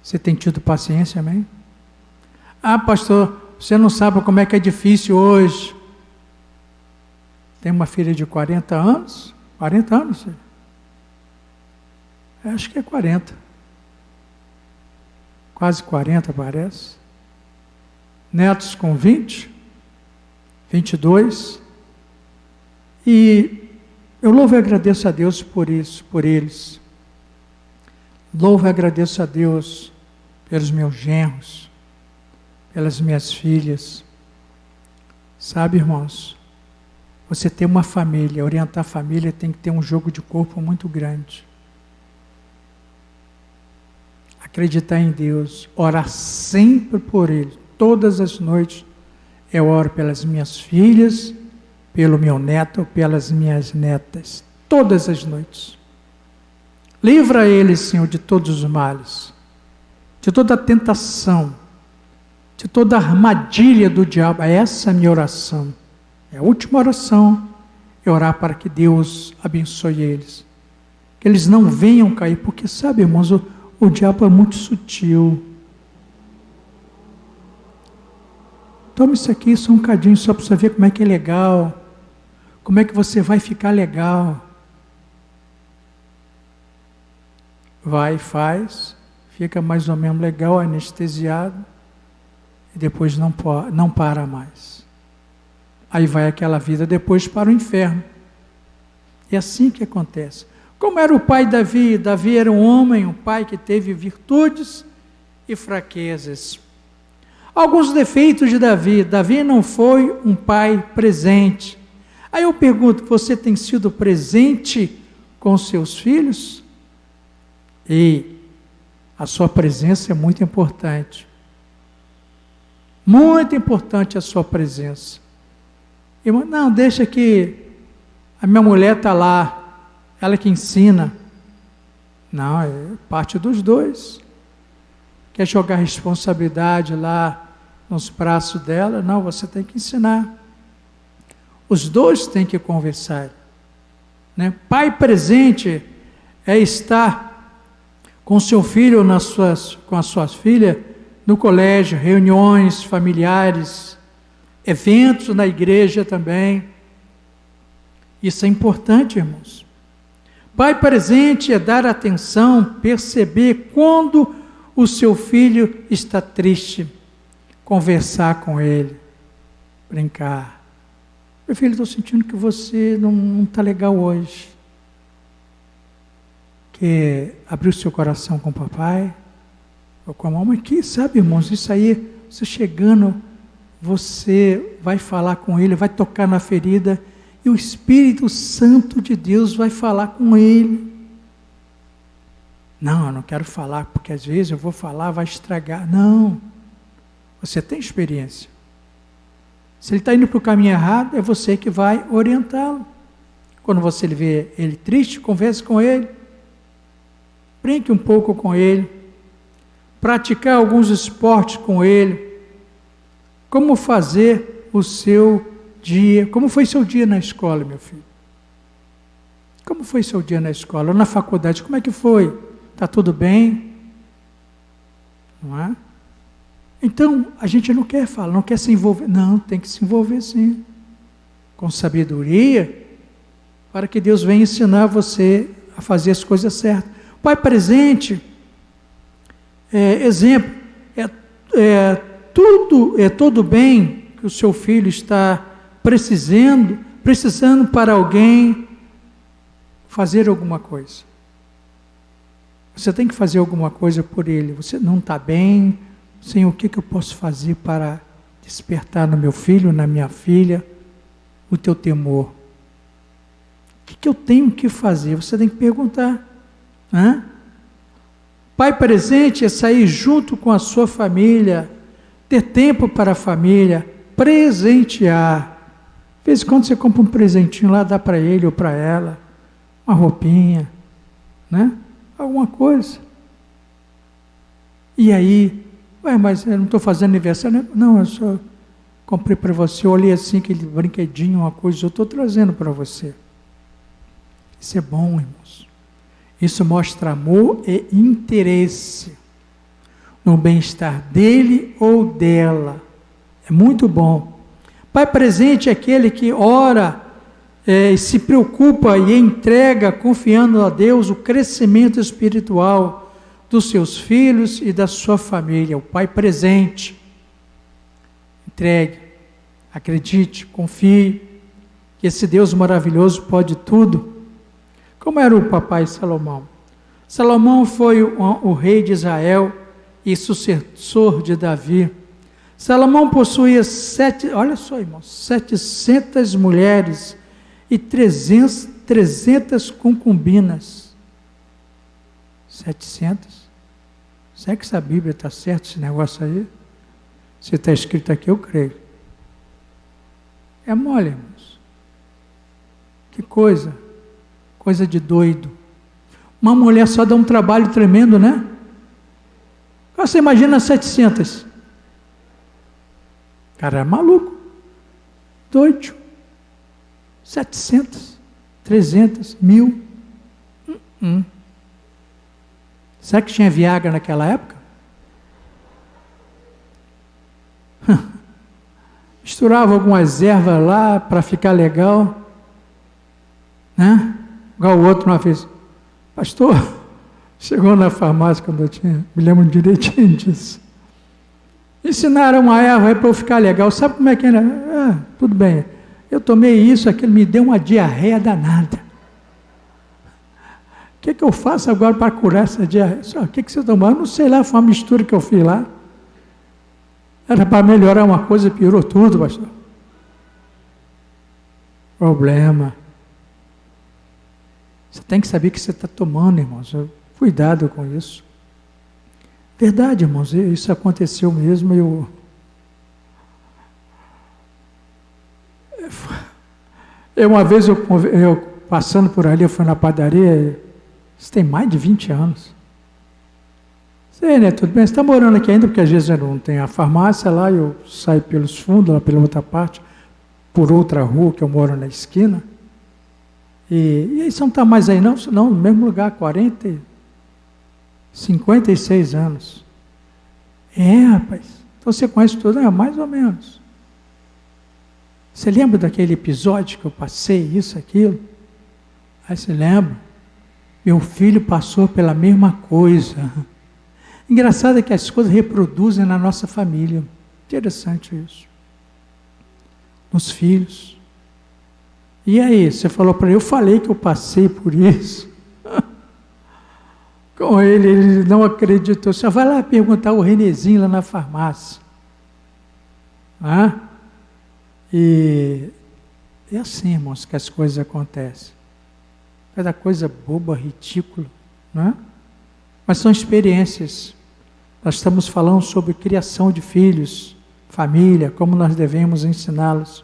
Você tem tido paciência, amém? Ah, pastor, você não sabe como é que é difícil hoje. Tem uma filha de 40 anos? 40 anos, filho? Acho que é 40. Quase 40, parece. Netos com 20, 22. E eu louvo e agradeço a Deus por isso, por eles. Louvo e agradeço a Deus pelos meus genros, pelas minhas filhas. Sabe, irmãos, você ter uma família, orientar a família, tem que ter um jogo de corpo muito grande. Acreditar em Deus, orar sempre por Ele. Todas as noites eu oro pelas minhas filhas, pelo meu neto, pelas minhas netas. Todas as noites. Livra ele, Senhor, de todos os males, de toda a tentação, de toda a armadilha do diabo. Essa é a minha oração. É a última oração, é orar para que Deus abençoe eles. Que eles não venham cair, porque sabe, irmãos, o diabo é muito sutil. Toma isso aqui, só um cadinho, só para você ver como é que é legal. Como é que você vai ficar legal. Vai, faz, fica mais ou menos legal, anestesiado, e depois não para mais. Aí vai aquela vida depois para o inferno. É assim que acontece. Como era o pai Davi? Davi era um homem, um pai que teve virtudes e fraquezas. Alguns defeitos de Davi. Davi não foi um pai presente. Aí eu pergunto, você tem sido presente com seus filhos? E a sua presença é muito importante. Muito importante a sua presença. Irmão, não, deixa que a minha mulher está lá, ela que ensina. Não, é parte dos dois. Quer jogar responsabilidade lá nos braços dela? Não, você tem que ensinar. Os dois têm que conversar. Né? Pai presente é estar com seu filho ou com as suas filhas no colégio, reuniões familiares, eventos na igreja também. Isso é importante, irmãos. Pai presente é dar atenção, perceber quando o seu filho está triste, conversar com ele, brincar. Meu filho, estou sentindo que você não está legal hoje. quer abrir o seu coração com o papai ou com a mamãe, que sabe, irmãos, isso aí, você chegando, você vai falar com ele, vai tocar na ferida, e o Espírito Santo de Deus vai falar com ele. Não, eu não quero falar, porque às vezes eu vou falar, vai estragar. Não, você tem experiência. Se ele está indo para o caminho errado, é você que vai orientá-lo. Quando você vê ele triste, converse com ele, brinque um pouco com ele, praticar alguns esportes com ele, como fazer o seu dia, como foi seu dia na escola, meu filho? Como foi seu dia na escola, ou na faculdade, como é que foi? Está tudo bem? Não é? Então, a gente não quer falar, não quer se envolver, não, tem que se envolver sim, com sabedoria, para que Deus venha ensinar você a fazer as coisas certas. Pai presente, exemplo, tudo bem que o seu filho está precisando para alguém fazer alguma coisa. Você tem que fazer alguma coisa por ele. Você não está bem, Senhor, o que eu posso fazer para despertar no meu filho, na minha filha, o teu temor? O que eu tenho que fazer? Você tem que perguntar. Pai presente é sair junto com a sua família, ter tempo para a família, presentear. De vez em quando você compra um presentinho lá, dá para ele ou para ela, uma roupinha, alguma coisa. E aí, mas eu não estou fazendo aniversário, né? Não, eu só comprei para você, eu olhei assim, aquele brinquedinho, uma coisa, eu estou trazendo para você. Isso é bom, irmãos. Isso mostra amor e interesse no bem-estar dele ou dela. É muito bom. Pai presente é aquele que ora, se preocupa e entrega, confiando a Deus, o crescimento espiritual dos seus filhos e da sua família. O pai presente. Entregue, acredite, confie que esse Deus maravilhoso pode tudo. Como era o papai Salomão? Salomão foi o rei de Israel e sucessor de Davi. Salomão possuía 700 mulheres e 300 concubinas. 700? Será que essa Bíblia está certa, esse negócio aí? Se está escrito aqui, eu creio. É mole, irmãos. Que coisa. Coisa de doido. Uma mulher só dá um trabalho tremendo, né? Você imagina 700. Cara, é maluco. Doido. 700, 300, 1000. Será que tinha Viagra naquela época? Misturava algumas ervas lá para ficar legal. Igual o outro uma vez. Pastor, chegou na farmácia quando eu tinha, me lembro direitinho disso. Ensinaram uma erva aí para eu ficar legal. Sabe como é que era? Tudo bem. Eu tomei isso, aquilo me deu uma diarreia danada. O que eu faço agora para curar essa diarreia? O que você tomou? Eu não sei lá, foi uma mistura que eu fiz lá. Era para melhorar uma coisa, piorou tudo, pastor. Problema. Você tem que saber o que você está tomando, irmãos. Cuidado com isso. Verdade, irmãos, isso aconteceu mesmo. Uma vez eu passando por ali, eu fui na padaria, isso tem mais de 20 anos. Sei, né? Tudo bem, você está morando aqui ainda, porque às vezes eu não tenho a farmácia lá, eu saio pelos fundos, lá pela outra parte, por outra rua, que eu moro na esquina. E aí você não está mais aí não? Não, no mesmo lugar, 56 anos. Rapaz, então você conhece tudo, mais ou menos. Você lembra daquele episódio que eu passei, isso, aquilo? Aí você lembra? Meu filho passou pela mesma coisa. Engraçado é que as coisas reproduzem na nossa família. Interessante isso. Nos filhos. E aí, você falou para ele, eu falei que eu passei por isso. com ele não acreditou. Só vai lá perguntar o Renezinho lá na farmácia. E é assim, irmãos, que as coisas acontecem. Cada coisa boba, ridícula, não é? Mas são experiências. Nós estamos falando sobre criação de filhos, família, como nós devemos ensiná-los.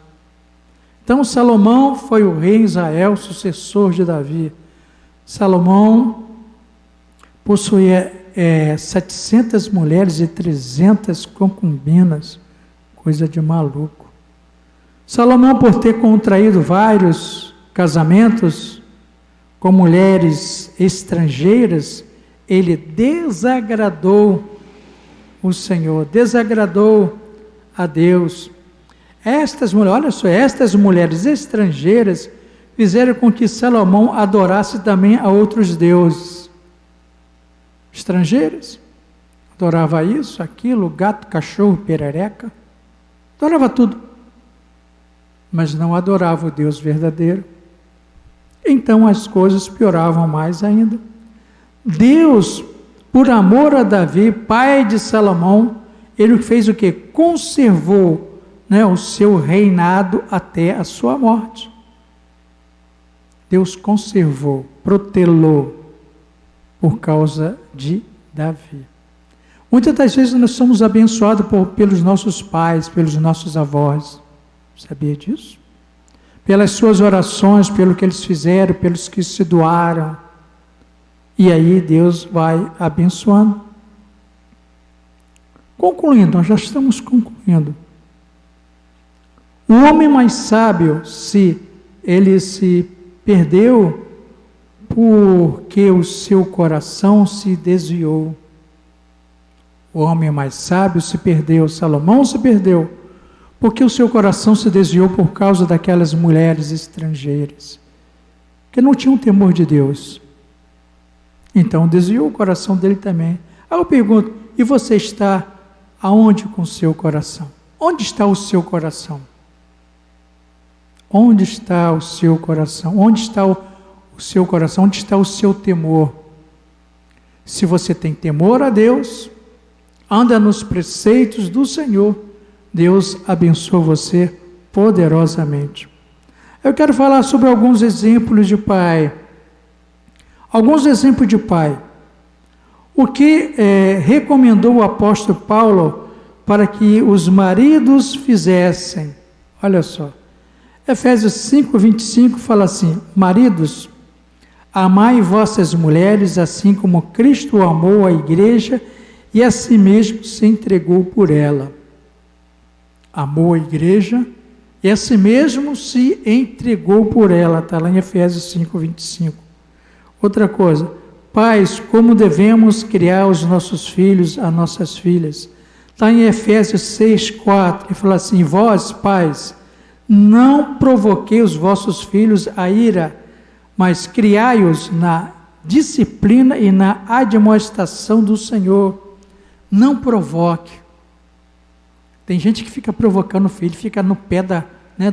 Então, Salomão foi o rei Israel, sucessor de Davi. Salomão possuía 700 mulheres e 300 concubinas, coisa de maluco. Salomão, por ter contraído vários casamentos com mulheres estrangeiras, ele desagradou o Senhor, desagradou a Deus. Estas mulheres, olha só, estas mulheres estrangeiras fizeram com que Salomão adorasse também a outros deuses. Estrangeiras, adorava isso, aquilo, gato, cachorro, perereca, adorava tudo, mas não adorava o Deus verdadeiro. Então as coisas pioravam mais ainda. Deus, por amor a Davi, pai de Salomão, ele fez o quê? Conservou, o seu reinado até a sua morte. Deus conservou, protelou, por causa de Davi. Muitas das vezes nós somos abençoados pelos nossos pais, pelos nossos avós. Sabia disso? Pelas suas orações, pelo que eles fizeram, pelos que se doaram. E aí Deus vai abençoando. Concluindo, nós já estamos concluindo. O homem mais sábio, se ele se perdeu porque o seu coração se desviou. O homem mais sábio se perdeu, Salomão se perdeu, porque o seu coração se desviou por causa daquelas mulheres estrangeiras, que não tinham temor de Deus. Então desviou o coração dele também. Aí eu pergunto, e você está aonde com o seu coração? Onde está o seu coração? Onde está o seu coração? Onde está o seu coração? Onde está o seu temor? Se você tem temor a Deus, anda nos preceitos do Senhor, Deus abençoa você poderosamente. Eu quero falar sobre alguns exemplos de pai. Alguns exemplos de pai. O que recomendou o apóstolo Paulo para que os maridos fizessem? Olha só. Efésios 5:25 fala assim: maridos, amai vossas mulheres, assim como Cristo amou a igreja e a si mesmo se entregou por ela. Amou a igreja e a si mesmo se entregou por ela. Está lá em Efésios 5:25. Outra coisa, pais, como devemos criar os nossos filhos, as nossas filhas. Está em Efésios 6:4, ele fala assim: vós, pais, não provoquei os vossos filhos a ira, mas criai-os na disciplina e na admoestação do Senhor. Não provoque. Tem gente que fica provocando o filho, fica no pé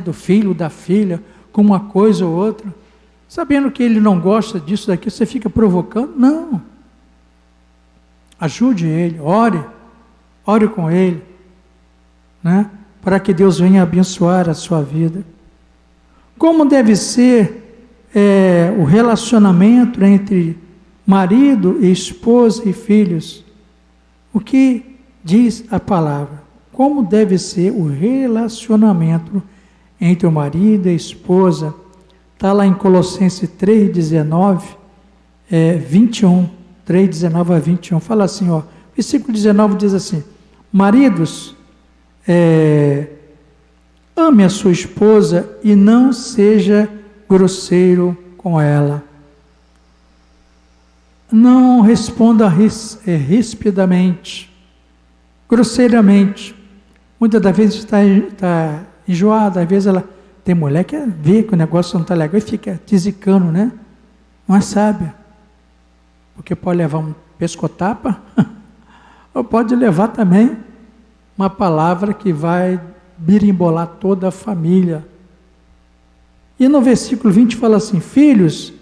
do filho, da filha, com uma coisa ou outra, sabendo que ele não gosta disso, daqui, você fica provocando. Não. Ajude ele, ore com ele, para que Deus venha abençoar a sua vida. Como deve ser o relacionamento entre marido e esposa e filhos? O que diz a palavra? Como deve ser o relacionamento entre o marido e a esposa? Está lá em Colossenses 3:19, 21, 3:19 a 21, fala assim, versículo 19 diz assim: maridos, ame a sua esposa e não seja grosseiro com ela. Não responda rispidamente, grosseiramente. Muitas das vezes está enjoada, às vezes ela tem mulher que vê que o negócio não está legal e fica tisicando, Não é sábia, porque pode levar um pescotapa, ou pode levar também uma palavra que vai birimbolar toda a família. E no versículo 20 fala assim: filhos,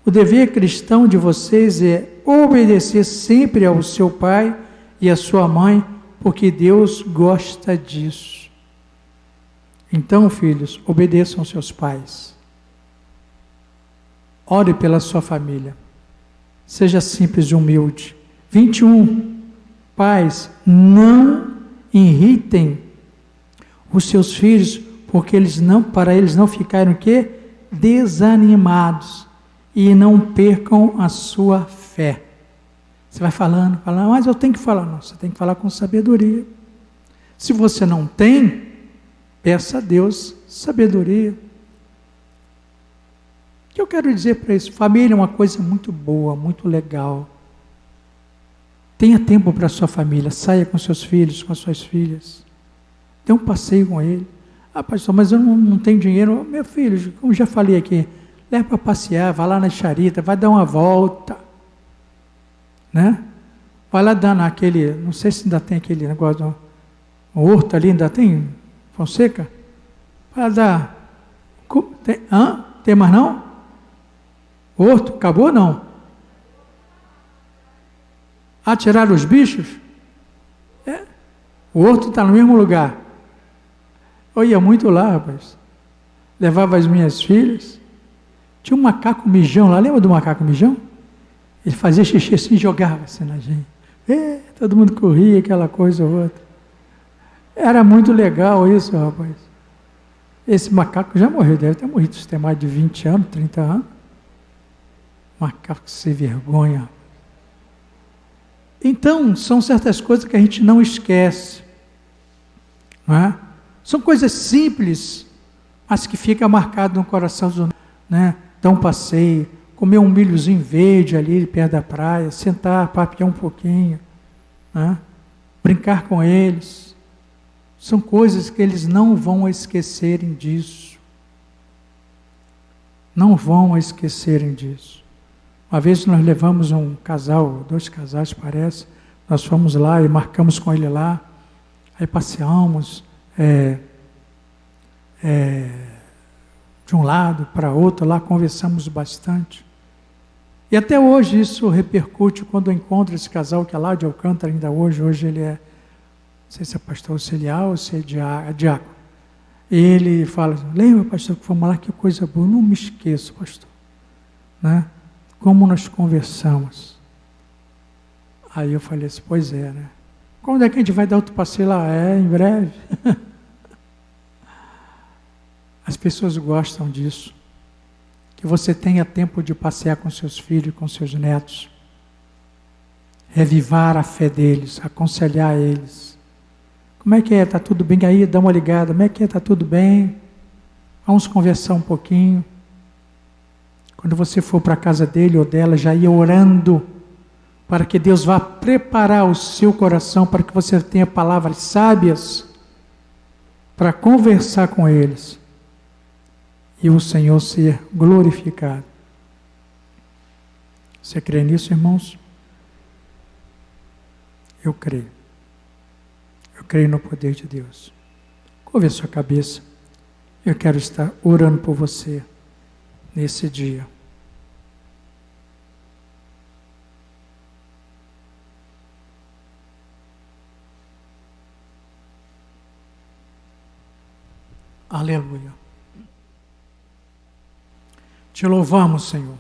o dever cristão de vocês é obedecer sempre ao seu pai e à sua mãe, porque Deus gosta disso. Então, filhos, obedeçam aos seus pais. Ore pela sua família. Seja simples e humilde. 21. Pais, não irritem os seus filhos, porque para eles não ficarem o quê? Desanimados e não percam a sua fé. Você vai falando, mas eu tenho que falar. Não, você tem que falar com sabedoria. Se você não tem, peça a Deus sabedoria. O que eu quero dizer para isso? Família é uma coisa muito boa, muito legal. Tenha tempo para a sua família, saia com seus filhos, com as suas filhas. Dê um passeio com ele. Ah, pastor, mas eu não tenho dinheiro. Meu filho, como já falei aqui, leva para passear, vai lá na Charita, vai dar uma volta. Né? Vai lá dar naquele, não sei se ainda tem aquele negócio, o horto ali ainda tem, Fonseca? Vai dar, tem mais não? Horto, acabou não? Tiraram os bichos? O horto está no mesmo lugar. Eu ia muito lá, rapaz. Levava as minhas filhas. Tinha um macaco mijão lá, lembra do macaco mijão? Ele fazia xixi assim e jogava assim na gente. Todo mundo corria, aquela coisa ou outra. Era muito legal isso, rapaz. Esse macaco já morreu, deve ter morrido, tem mais de 20 anos, 30 anos. Macaco sem vergonha. Então, são certas coisas que a gente não esquece. Não é? São coisas simples, mas que ficam marcadas no coração do, né? Dar um passeio, comer um milhozinho verde ali perto da praia, sentar, papear um pouquinho, né? Brincar com eles. São coisas que eles não vão esquecerem disso. Não vão esquecerem disso. Uma vez nós levamos um casal, 2 casais parece, nós fomos lá e marcamos com ele lá, aí passeamos, de um lado para outro, lá conversamos bastante. E até hoje isso repercute quando eu encontro esse casal que é lá de Alcântara ainda hoje ele é, não sei se é pastor auxiliar ou se é diácono. E ele fala, lembra, pastor, que fomos lá, que coisa boa, não me esqueço, pastor. Né? Como nós conversamos. Aí eu falei assim, pois é, né? Quando é que a gente vai dar outro passeio lá? Em breve. As pessoas gostam disso. Que você tenha tempo de passear com seus filhos, com seus netos. Revivar a fé deles, aconselhar eles. Como é que é? Está tudo bem aí? Dá uma ligada. Como é que é? Está tudo bem? Vamos conversar um pouquinho. Quando você for para a casa dele ou dela, já ir orando para que Deus vá preparar o seu coração para que você tenha palavras sábias para conversar com eles e o Senhor ser glorificado. Você crê nisso, irmãos? Eu creio. Eu creio no poder de Deus. Curve a sua cabeça. Eu quero estar orando por você nesse dia. Aleluia. Te louvamos, Senhor.